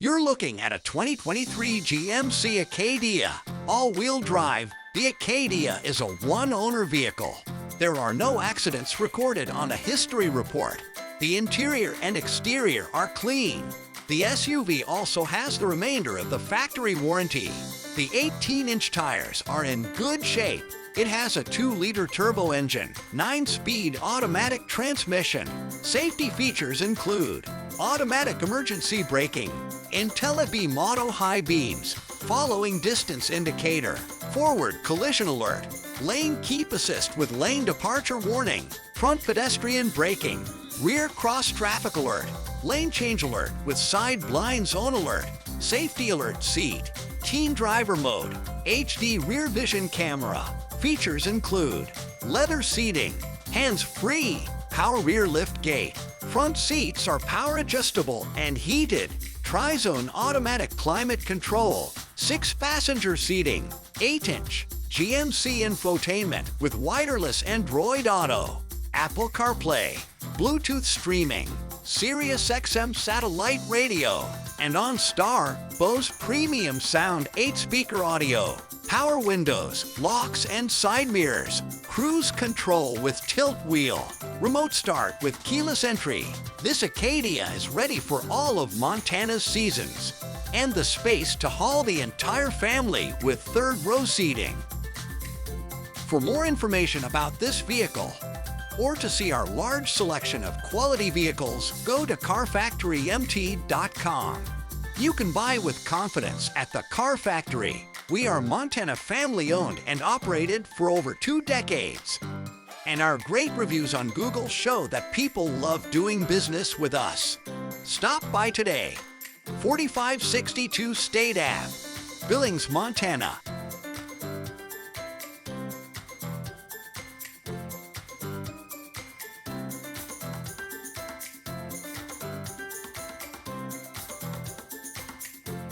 You're looking at a 2023 GMC Acadia. All-wheel drive, the Acadia is a one-owner vehicle. There are no accidents recorded on a history report. The interior and exterior are clean. The SUV also has the remainder of the factory warranty. The 18-inch tires are in good shape. It has a 2-liter turbo engine, 9-speed automatic transmission. Safety features include automatic emergency braking, IntelliBeam auto high beams, following distance indicator, forward collision alert, lane keep assist with lane departure warning, front pedestrian braking, rear cross traffic alert, lane change alert with side blind zone alert, safety alert seat, teen driver mode, HD rear vision camera. Features include leather seating, hands-free, power rear lift gate. Front seats are power adjustable and heated. Tri-zone automatic climate control. 6-passenger seating. 8-inch GMC infotainment with wireless Android Auto, Apple CarPlay, Bluetooth streaming, Sirius XM satellite radio, and Onstar Bose premium sound 8-speaker audio. Power windows, locks and side mirrors, cruise control with tilt wheel, remote start with keyless entry. This Acadia is ready for all of Montana's seasons, and the space to haul the entire family with third-row seating. For more information about this vehicle, or to see our large selection of quality vehicles, go to carfactorymt.com. You can buy with confidence at the Car Factory. We are Montana family-owned and operated for over 2 decades. And our great reviews on Google show that people love doing business with us. Stop by today. 4562 State Ave, Billings, Montana